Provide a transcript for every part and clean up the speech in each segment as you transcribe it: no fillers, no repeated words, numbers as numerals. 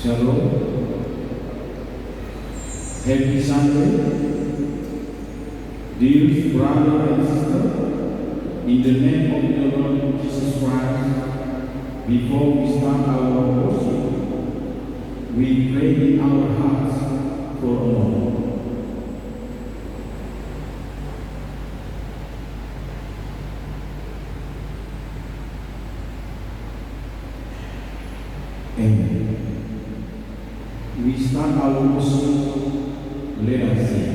Shalom. Happy Sunday. Dear brother and sister, in the name of the Lord Jesus Christ, before we start our worship, we pray in our hearts for a moment. Amen. We start our worship. Let us sing.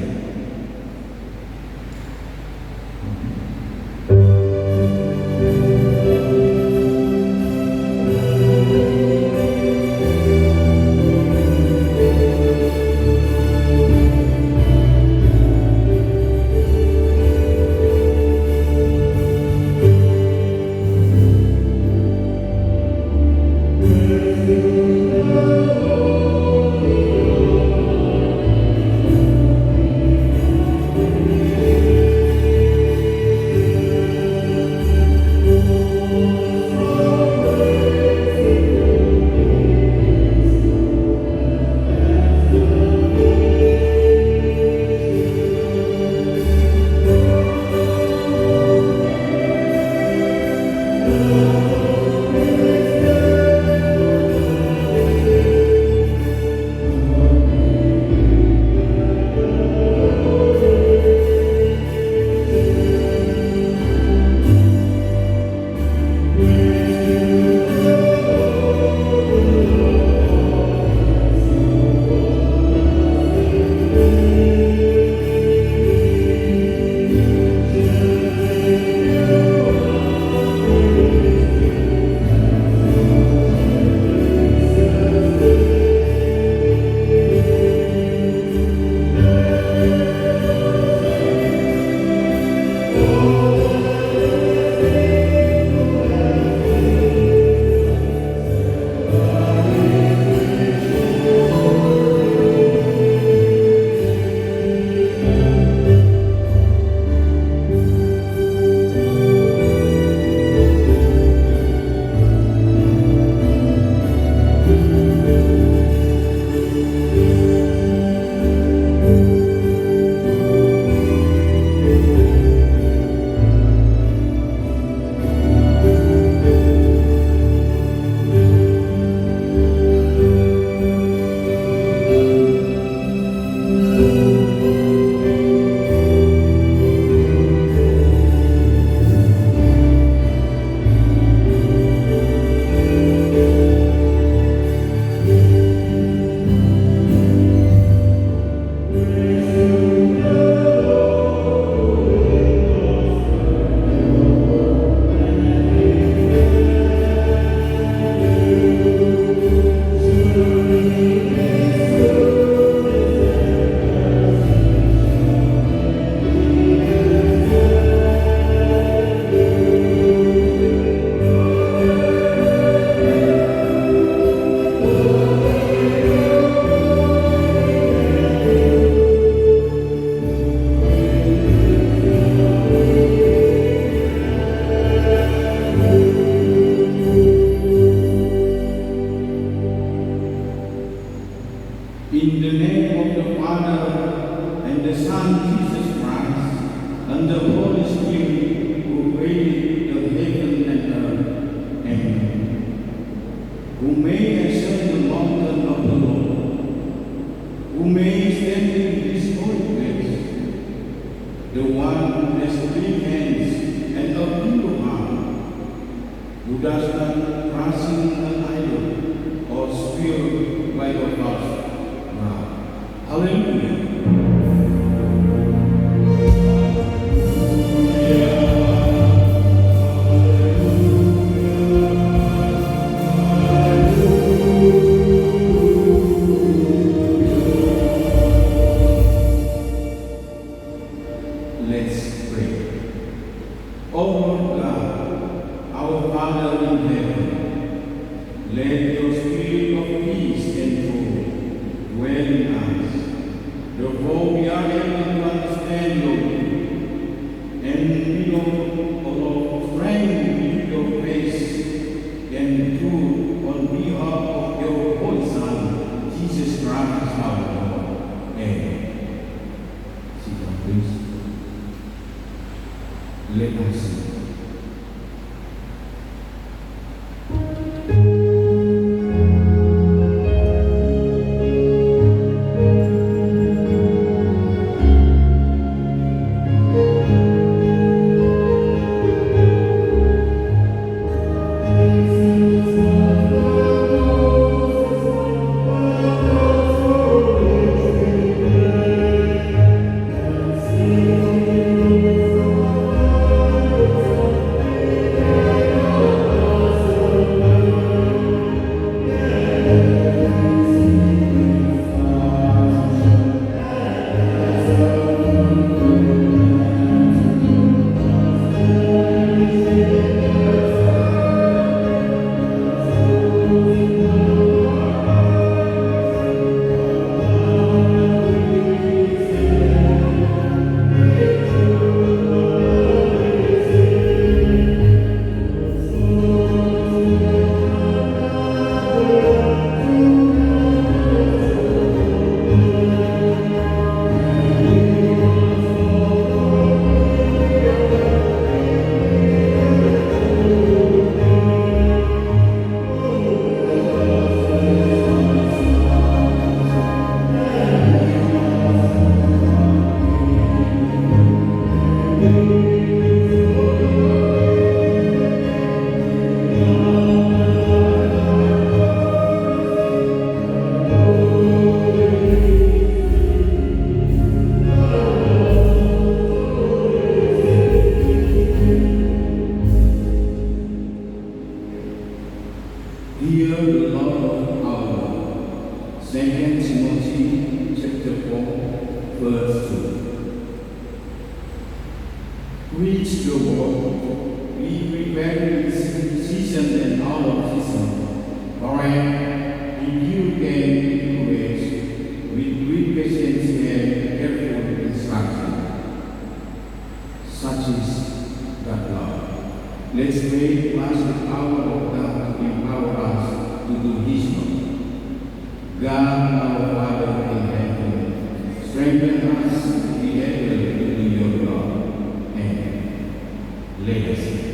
In the name of the Father, and the Son, Jesus Christ, and the Holy Spirit, who created the heaven and earth. Amen. Who may ascend the mountain of the Lord, who may stand in His holy place, the one who has 3 hands and a pure heart, who who does not trust in an idol or swear by the false God. Hallelujah. Let's pray. O Lord God, our Father in heaven, let your spirit of peace and joy dwell in us. Therefore we are able to understand your will, and we know strength with your grace and truth on behalf of your Holy Son, Jesus Christ our Lord. Amen. Sit down, please. Let us sing. Hear the Lord our 2 Timothy chapter 4, verse 2. Preach the word, be prepared in season and out of season. Correct, rebuke and encourage with great patience and careful instruction. Such is that love. Let's pray to ask the power of God to empower us to do His will. God, our Father in heaven, strengthen us to be able to do your will. And let us pray.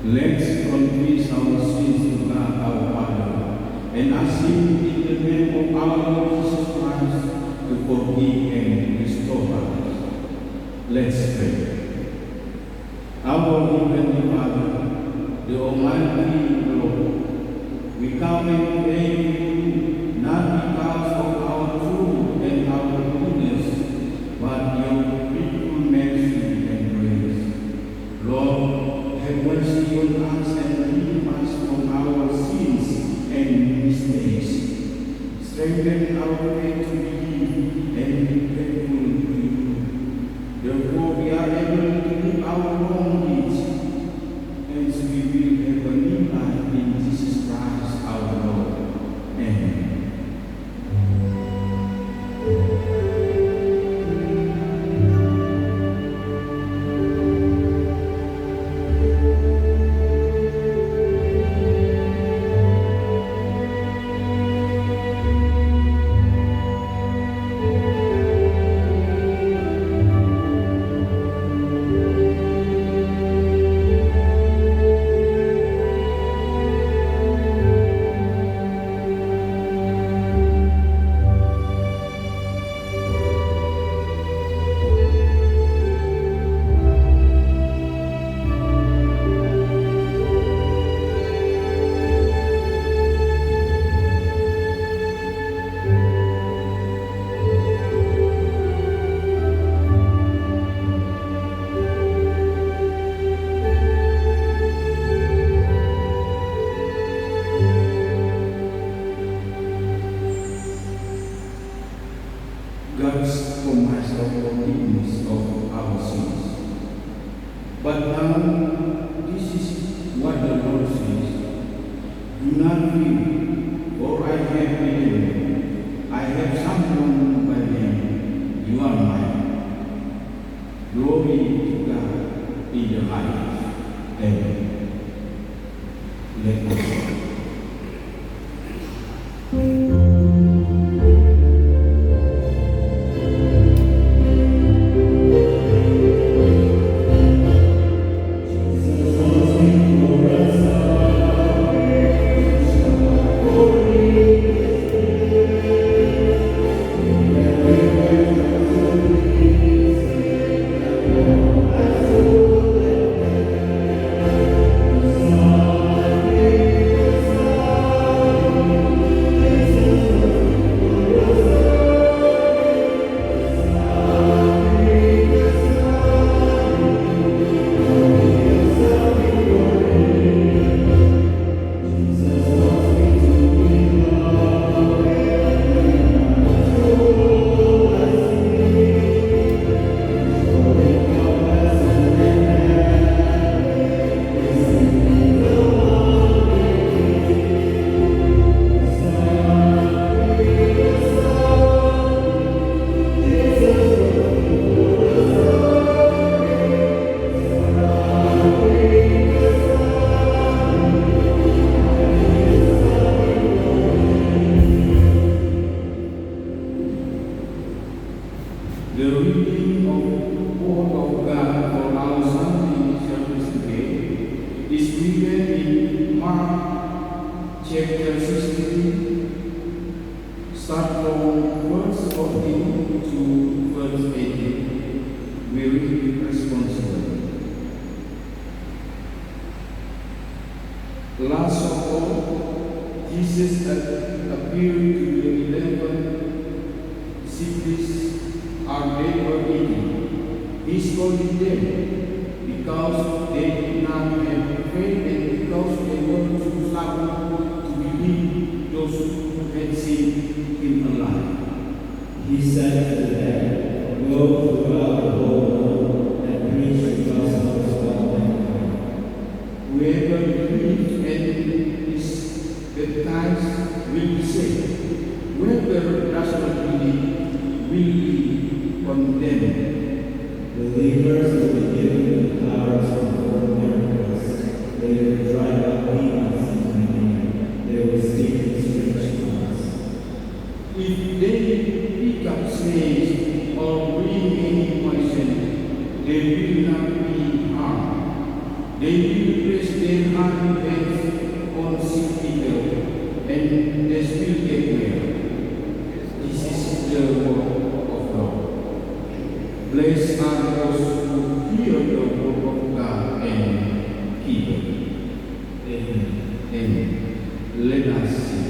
Let's confess our sins to God our Father and ask Him in the name of our Lord Jesus Christ to forgive and restore us. Let's pray. Our Heavenly Father, the Almighty Lord, we come and pray to you not because of our truth and our goodness, but your grateful mercy and grace. Lord, have mercy on us and redeem us from our sins and mistakes. Strengthen our faith to believe and be faithful to you. Therefore, we are able to do our wrong deeds, and so we will have a new life in Jesus Christ our Lord. Amen. God's promise of forgiveness of our sins. But now, this is what the Lord says. Do not fear, for I have been. I have someone by name. You are mine. Glory to God in the highest. Amen. Let us pray. The reading of the Word of God for our Sunday service today is written in Mark chapter 16, start from verse 14 to verse 18. We read responsibly. Last of all, Jesus appeared to the 11 cities are they were eating. He scolded them because they did not have faith and because they were too stubborn to believe those who had seen him alive. He said to them, "Go throughout the whole world and preach the gospel to all mankind. Whoever believes and is baptized will be saved. Whoever does not believe will be condemned." Believers will be given the power to perform miracles. They will drive out demons in my name. They will speak in strange tongues. If they pick up snakes or bring any poison, they will not be harmed. They will place their people. Amen. Amen. Let us sing.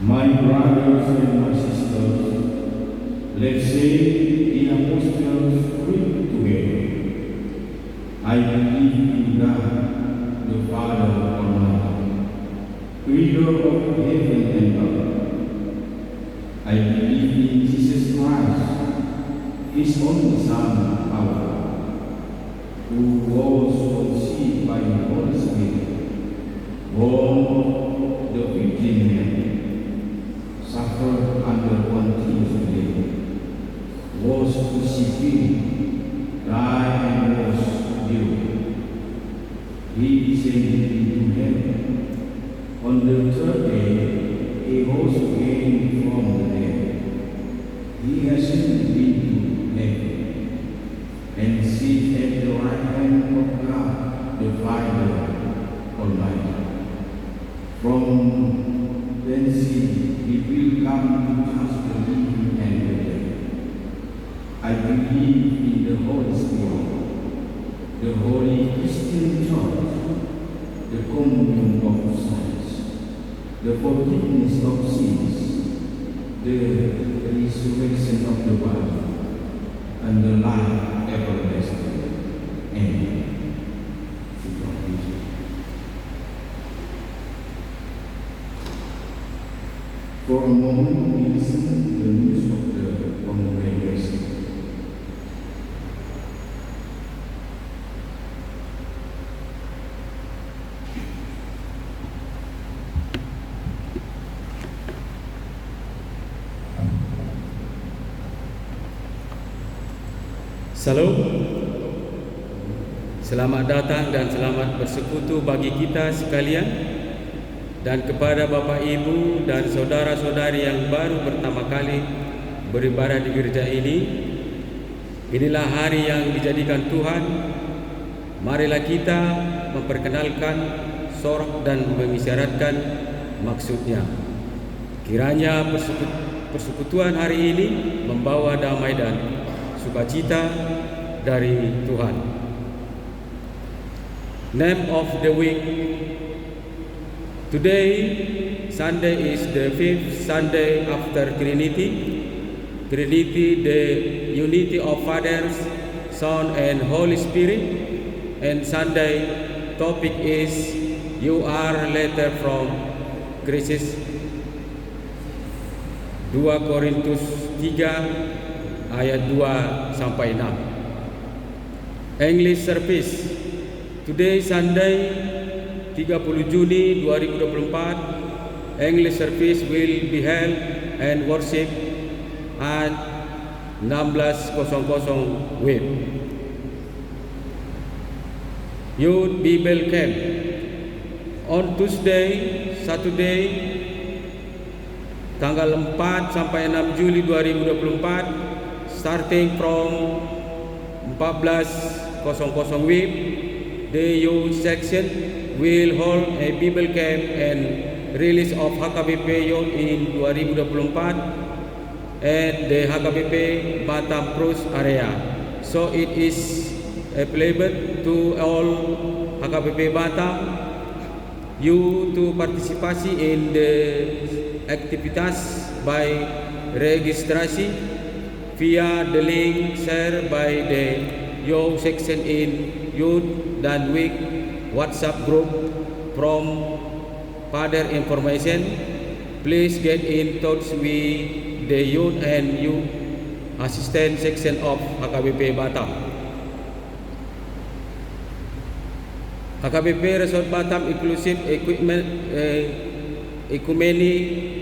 My brothers and my sisters, let's say the Apostles' Creed together. I believe in God, the Father Almighty, Creator of heaven and earth. I believe in Jesus Christ, His only Son, our Lord, who was conceived by the Holy Spirit, born of the Virgin Mary, suffered under Pontius Pilate, was crucified, died and was buried. He descended into heaven. On the third day, he rose again from the dead. He ascended into heaven and sits at the right hand of God, the Father Almighty. From thence he will come to judge the living and the dead. I believe in the Holy Spirit, the Holy Christian Church, the communion of saints, the forgiveness of sins, the resurrection of the body, and the life everlasting. Amen. For a moment, we listen to the news of the congregation. Salam. Selamat datang dan selamat bersekutu bagi kita sekalian dan kepada Bapak Ibu dan saudara-saudari yang baru pertama kali beribadah di gereja ini. Inilah hari yang dijadikan Tuhan. Marilah kita memperkenalkan sorak dan mengisyaratkan maksudnya. Kiranya persekutuan hari ini membawa damai dan sukacita dari Tuhan. Name of the week. Today, Sunday, is the 5th Sunday after Trinity. Trinity, the unity of Father, Son, and Holy Spirit. And Sunday topic is "You are letter from Graces." 2 Korintus 3 ayat 2 sampai 6. English service. Today Sunday 30 Juni 2024. English service will be held and worship at 16:00 WIB. Youth Bible Camp on Tuesday, Saturday, tanggal 4 sampai 6 Juli 2024, starting from 14:00 WIB. The youth section will hold a Bible camp and release of HKBP Youth in 2024 at the HKBP Batam Cruise area. So it is available to all HKBP Batam you to participate in the aktivitas by registrasi via the link shared by the youth section in Youth dan Week WhatsApp group. From further information, please get in touch with the youth and youth assistant section of HKBP Batam. HKBP Resort Batam Inclusive Ecumeni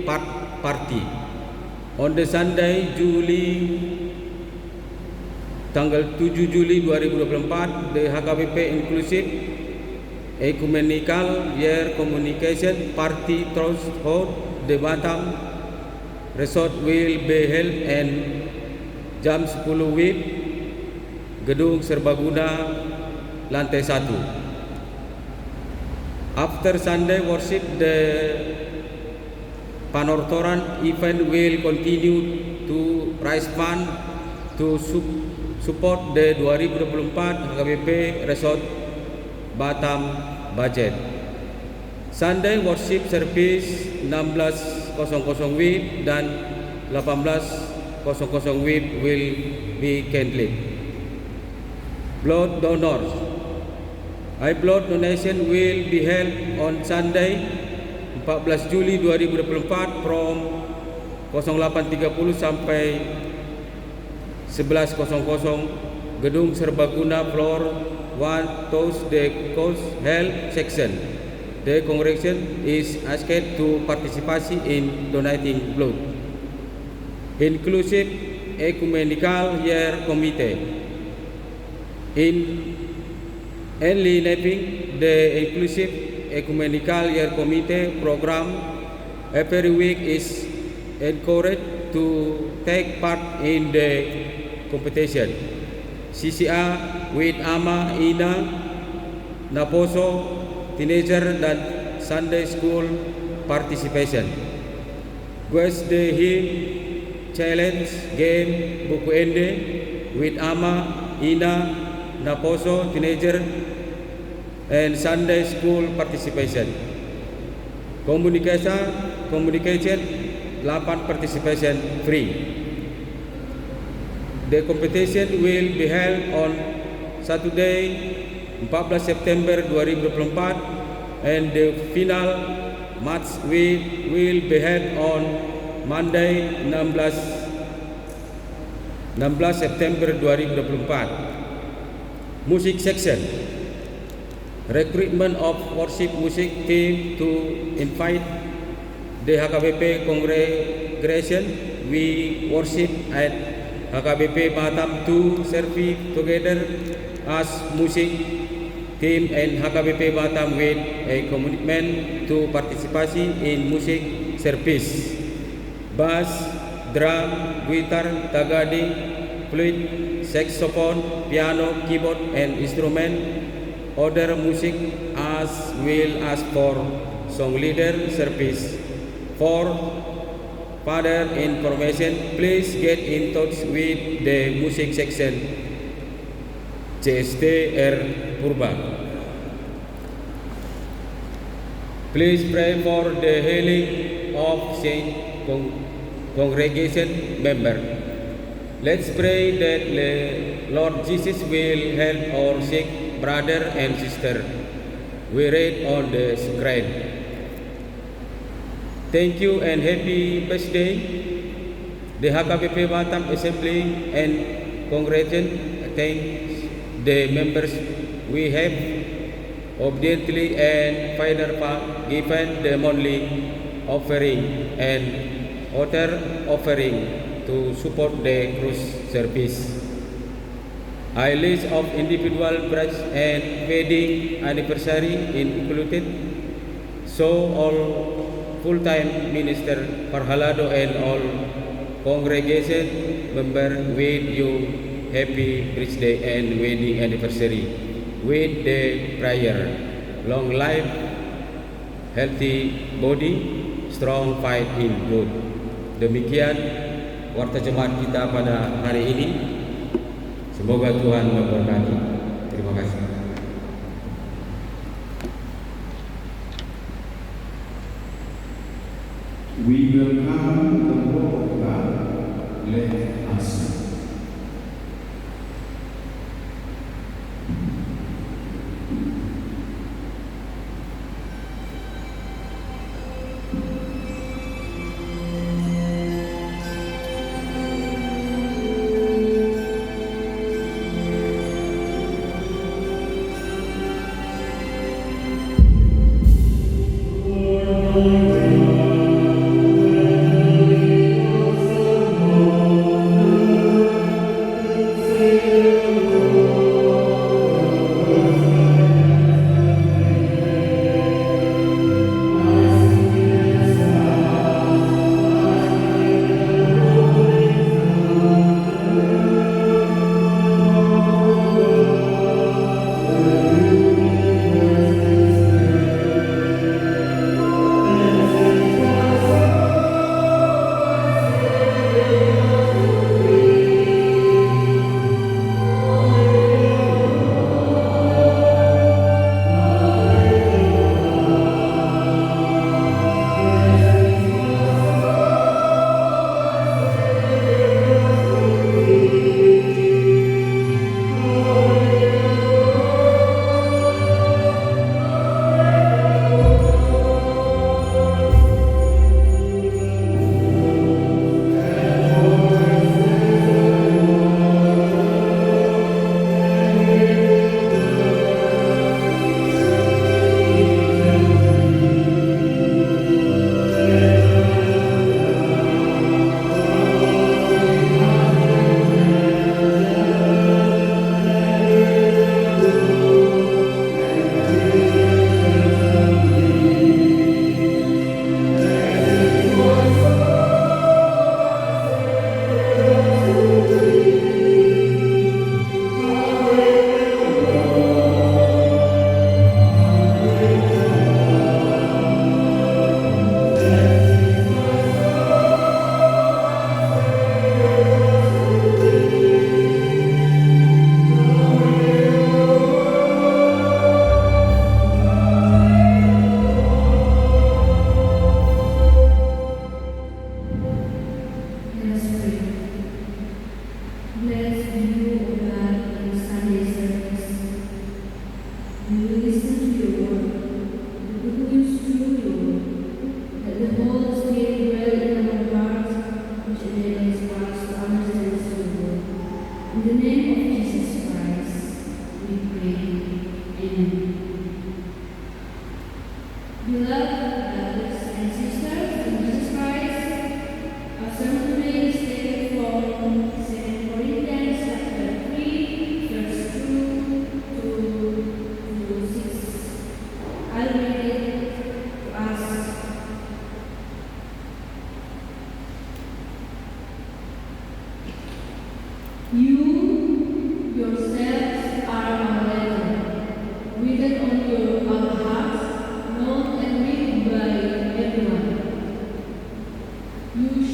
Party on the Sunday, tanggal 7 Juli 2024, the HKBP Inclusive Ecumenical Year Communication Party Threshold the Batam Resort will be held and jam 10 WIB, Gedung Serbaguna, lantai 1. After Sunday worship, the Panortoran event will continue to raise fund to support the 2024 HKBP Resort Batam budget. Sunday worship service 16:00 WIB dan 18:00 WIB will be cancelled. Blood donors. Blood donation will be held on Sunday 14 Juli 2024 from 08.30 sampai 11:00 Gedung Serbaguna floor 1 Toast the Coast Health section. The congregation is asked to participate in donating blood. Inclusive Ecumenical Year Committee. In enlightening the Inclusive Ecumenical Year Committee program, every week is encouraged to take part in the competition. CCA with Ama, Ina, Naposo, teenager dan Sunday school participation. Guest the Hymn Challenge Game Buku Ende with Ama, Ina, Naposo, teenager and Sunday school participation. Communication 8 participation free. The competition will be held on Saturday 14 September 2024 and the final match will be held on Monday 16 September 2024. Music section. Recruitment of worship music team to invite the HKBP congregation. We worship at HKBP Batam to serve together as music team and HKBP Batam with a commitment to participate in music service. Bass, drum, guitar, tagadi, flute, saxophone, piano, keyboard and instrument. Other music are us will ask for song leader service. For further information, please get in touch with the music section CSTR Purba. Please pray for the healing of Saint congregation member. Let's pray that the Lord Jesus will help our sick brother and sister. We read on the screen. Thank you and happy birthday, the HKBP Batam Assembly and congratulations the members we have obediently and final given the monthly offering and other offering to support the cruise service. A list of individual birth and wedding anniversary included, so all full-time minister Parhalado and all congregation member with you happy birthday and wedding anniversary with the prayer, long life, healthy body, strong fight in good. Demikian warta jemaat kita pada hari ini. Semoga Tuhan memberkati. Terima kasih. We will come the word of God. Let us sing.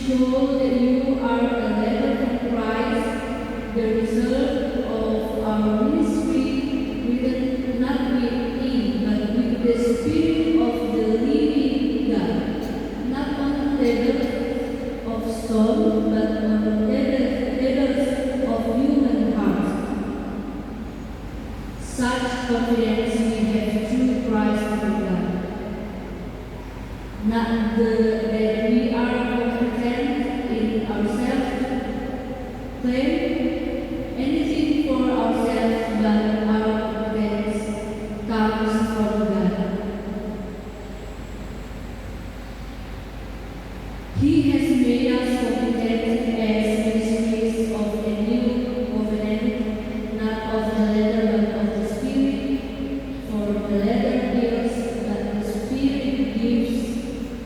show that you are a letter from Christ, the result of our ministry, written not with ink, but with the Spirit of the living God, not on tables of stone, but on tables of human hearts. Such confidence we have through Christ our God. Not that we are competent in ourselves to claim anything for ourselves, but our competence comes from God. He has made us competent as ministries of a new covenant, not of the letter but of the Spirit. For the letter kills, but the Spirit gives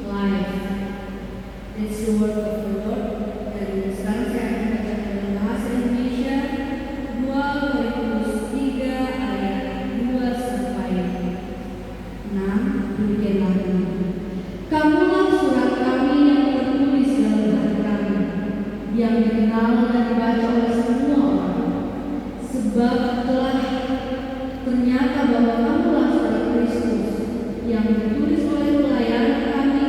life. That's the word of the Lord. Dan sekarang saya akan baca dalam bahasa Indonesia 2 Korintus 3 ayat 2 sampai 6. Demikianlah bunyinya. Kamulah surat kami yang tertulis dalam hati kami, yang dikenal dan dibaca oleh semua orang. Sebab telah ternyata bahwa kamulah surat Kristus yang ditulis oleh pelayan kami,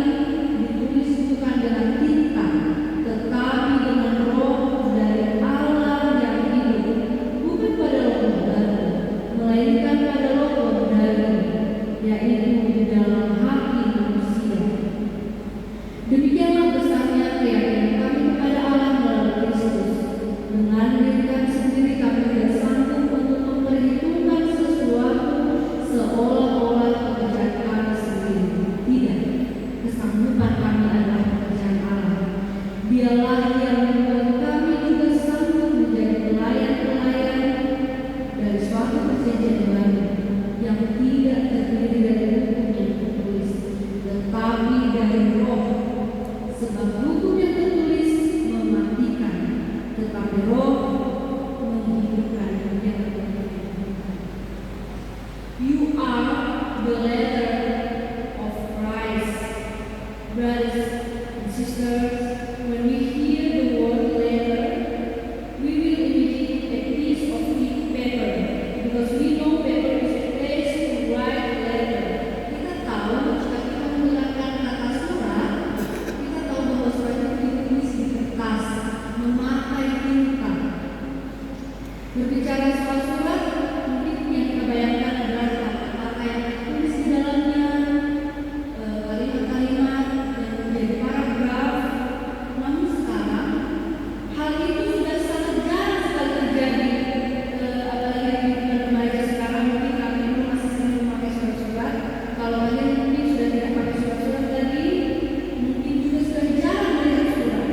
ditulis bukan dengan tinta, tetapi dengan roh dari Allah yang hidup, bukan pada roh baru, melainkan pada roh dari, yaitu di dalam hati manusia. Demikianlah besarnya keyakinan kami kepada Allah melalui Kristus. Dengan diri sendiri kami tidak sanggup untuk memperhitungkan sesuatu seolah-olah pekerjaan kami sendiri. Tidak, kesanggupan kami adalah pekerjaan Allah. Dialah yang membuat kami juga sanggup menjadi pelayan-pelayan dari suatu perjanjian baru yang tidak terdiri dari hukum yang tertulis, tetapi dari roh. Sebab hukum yang tertulis mematikan, tetapi roh menghidupkan yang tertulis. You are the letter of Christ. Brothers and sisters, when we hear the word letter, we will immediately a piece of thick paper, because we know paper is a place to write letter. Kita tahu jika kita menggunakan kata surat, kita tahu bahwa surat itu ditulis di kertas, memakai tinta. Berbicara soal surat, mungkin yang kita bayangkan adalah kata-kata yang tertulis di dalamnya, kalimat-kalimat yang menjadi paragraf. Namun sekarang, hal itu sudah sangat jarang sekali terjadi. Apalagi di remaja sekarang, mungkin kami dulu masih sering memakai surat-surat. Kalau kalian mungkin sudah tidak pakai surat-surat lagi, mungkin juga sudah jarang melihat surat.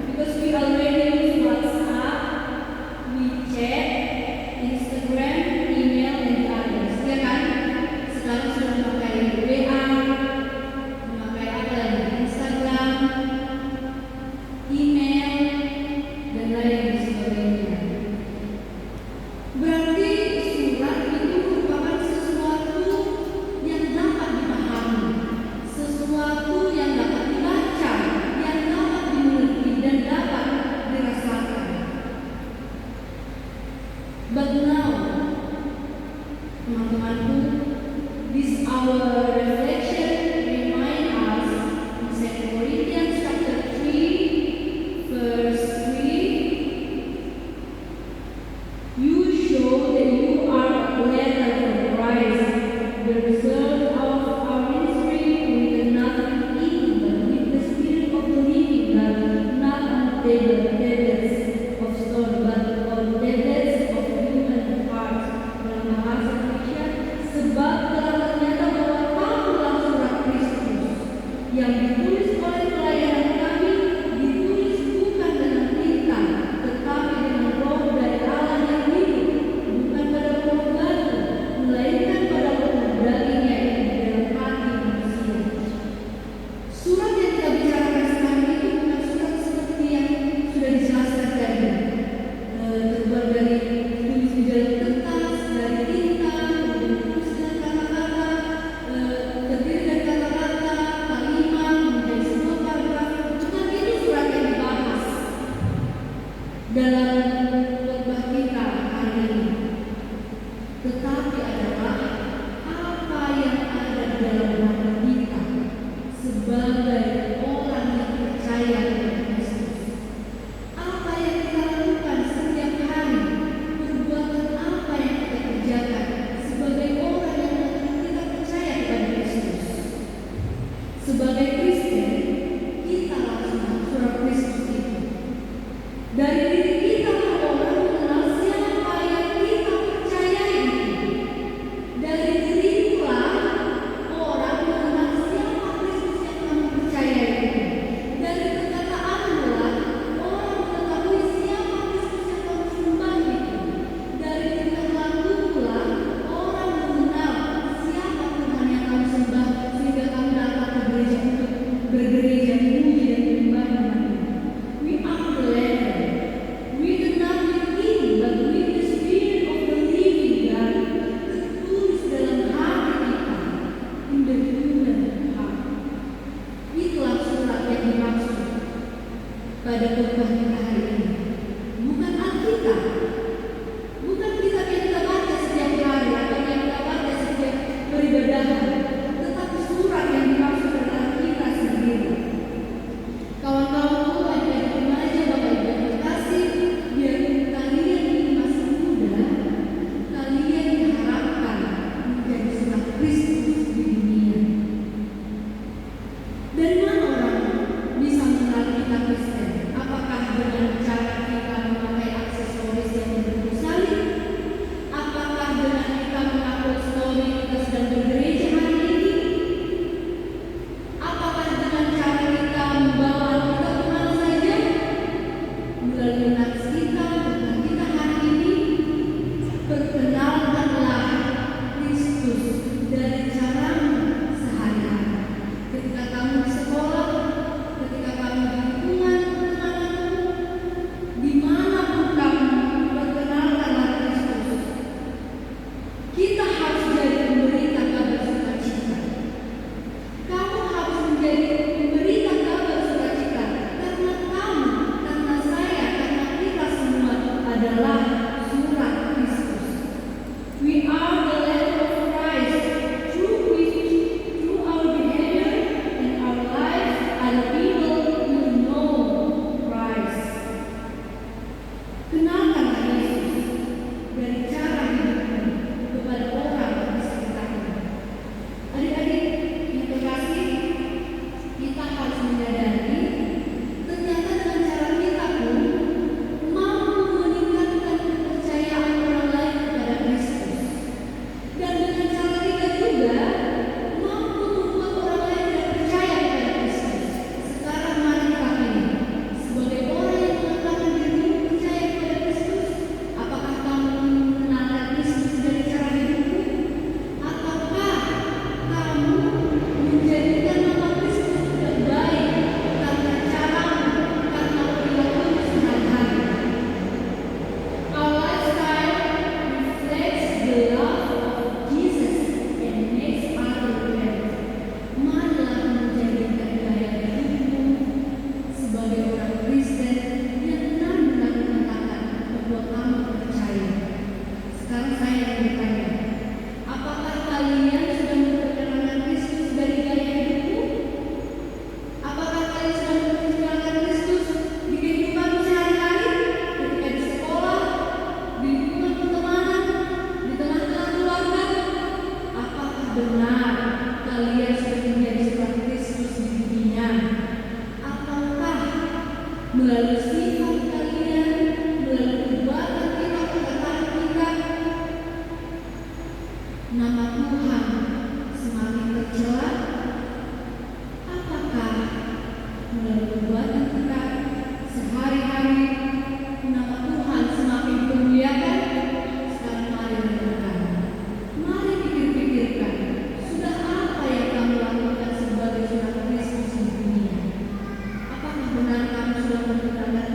Because we already use WhatsApp, WeChat, Instagram, email, and others. Ya kan? Sekarang sudah memakai WA, memakai apa lagi? Instagram, email, dan lain sebagainya. Berarti surat itu merupakan sesuatu yang dapat dipahami, sesuatu yang dapat dibaca, yang dapat dimengerti dan dapat dirasakan. But now, teman-temanku, this our reflection remind us in 2 Corinthians chapter 3, verse 3. You show that you are a letter from Christ, the result of our ministry, written not in ink, but with the Spirit of the living God, not on tables of stone, but on tables of human hearts. Dalam bahasa Indonesia, sebab telah ternyata bahwa kamulah surat Kristus yang ditulis oleh pelayan kami, ditulis bukan dengan tinta, tetapi dengan roh dari Allah yang hidup, bukan pada roh baru, melainkan pada roh daging yang di dalam hati manusia. Surat yang kita bicarakan sekarang itu bukan surat seperti yang sudah dijelaskan tadi, terbuat dari tulis di dalam kertas, dari tinta, kemudian ditulis dengan kata-kata, terdiri dari kata-kata, kalimat, menjadi sebuah paragraf. Bukan itu surat yang sebagai orang yang percaya kepada Kristus. Apa yang kita lakukan setiap hari, perbuatan apa yang kita kerjakan sebagai orang yang kita percaya kepada Kristus. Sebagai Kristen, kita harus surat Kristus itu. Dari diri kita orang mengenal siapa yang kita percayai itu. Dari diri itulah orang mengenal siapa Kristus yang kamu percayai itu. Dari perkataanlah orang mengetahui siapa Kristus yang kamu sembah itu. Dari tingkah lakulah orang mengenal siapa Tuhan yang kamu sembah sehingga kamu datang ke gereja untuk bergereja, memuji dan menyembah nama Tuhan. We are the letter. We do not begin, but with the Spirit of the living God tertulis dalam hati kita, in the human heart. Itulah surat yang dimaksud pada khotbah kita hari ini. Bukan Alkitab, bukan kitab yang kita baca setiap hari atau yang kita baca setiap peribadahan, tetapi surat yang dimaksud adalah kita sendiri. Kawan-kawanku, adik-adik remaja, Bapak Ibu yang terkasih, biar kalian ini masih muda, kalian diharapkan menjadi surat Kristus di dunia. Dari mana orang bisa mengenal kita Kristen? Apakah dengan cara kita memakai aksesoris yang berbentuk salib? Apakah dengan kita mengupload story kita sedang bergereja hari ini? Apakah dengan cara kita membawa Alkitab kemana saja? Melalui nats kita, dengan kita hari ini, perkenalkanlah Kristus dari caramu sehari-hari. Ketika kamu di sekolah, ketika kamu di lingkungan teman-temanmu, dimanapun kamu, perkenalkanlah Kristus. Kita harus jadi pemberita kabar sukacita. Kamu harus menjadi pemberita kabar sukacita karena kamu, karena saya, karena kita semua adalah surat Kristus. We are the letter of Christ, through which, through our behavior and our lives, other people will know Christ. Kenalkanlah Yesus dari cara hidupmu kepada orang di sekitarmu. Adik-adik yang terkasih, kita harus menyadari ternyata dengan cara kita pun mampu meningkatkan kepercayaan orang lain kepada Kristus. Dan dengan cara kita juga mampu membuat orang lain tidak percaya kepada Kristus. Sekarang mari kita pilih sebagai orang yang mengatakan dirimu percaya kepada Kristus. Apakah kamu mengenalkan Kristus dari cara hidupmu? Ataukah kamu menjadikan nama Kristus tidak baik karena caramu, karena perilakumu sehari-hari? Our lifestyle reflects the love of Jesus and makes others better. Marilah menjadikan gaya hidupmu sebagai orang Kristen yang benar-benar mengatakan bahwa kamu percaya. Sekarang saya yang bertanya, apakah kalian sudah memperkenalkan Kristus dari gaya hidupmu? Apakah kalian sudah memperkenalkan Kristus di kehidupanmu sehari-hari, ketika di sekolah, di lingkungan pertemanan, di tengah-tengah keluarga? Apakah benar kalian sudah menjadi surat Kristus di dunia? Ataukah melalui sifat kalian, melalui perbuatan kita, perkataan kita, nama Tuhan semakin tercela? Apakah melalui perbuatan kita sehari-hari nama Tuhan semakin dimuliakan? Sekarang mari renungkan, mari pikir-pikirkan, sudah apa yang kamu lakukan sebagai surat Kristus di dunia? Apakah benar kamu sudah memperkenalkan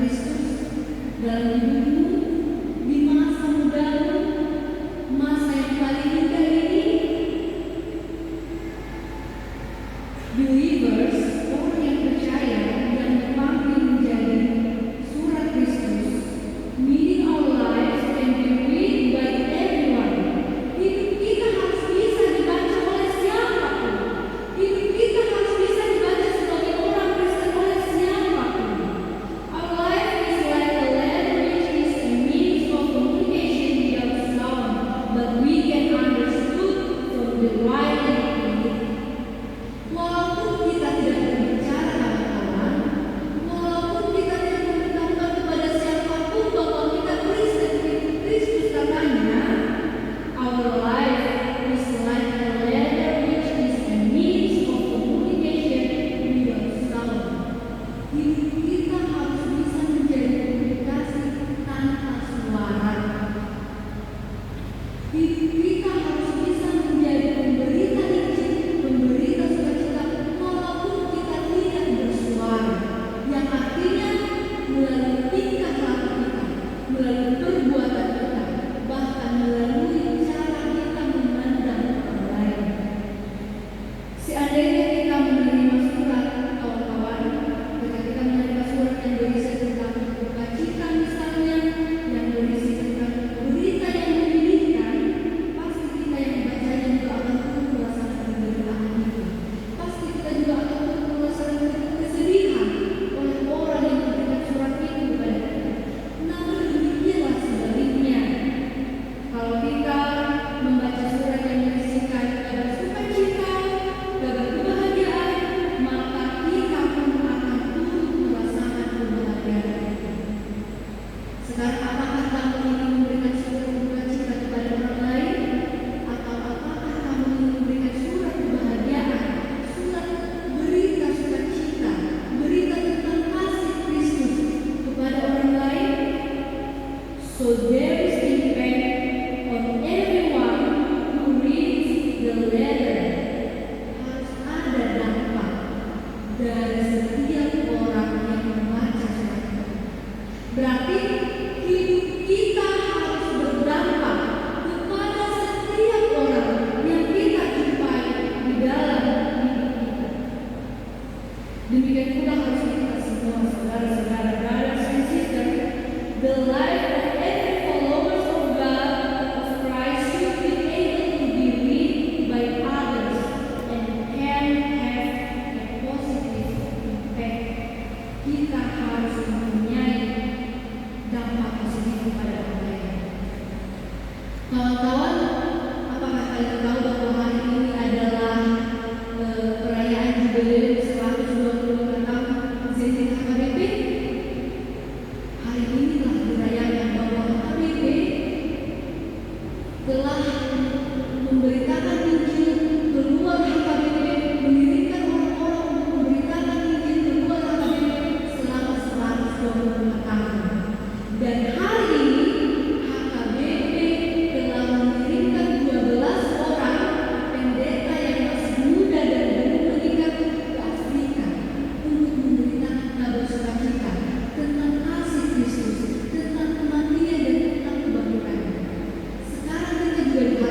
dari setiap orang yang membaca surat ini. Berarti hidup kita harus berdampak kepada setiap orang yang kita jumpai di dalam hidup kita. Demikian pula harus kita semua saudara-saudara, brothers and sisters, the life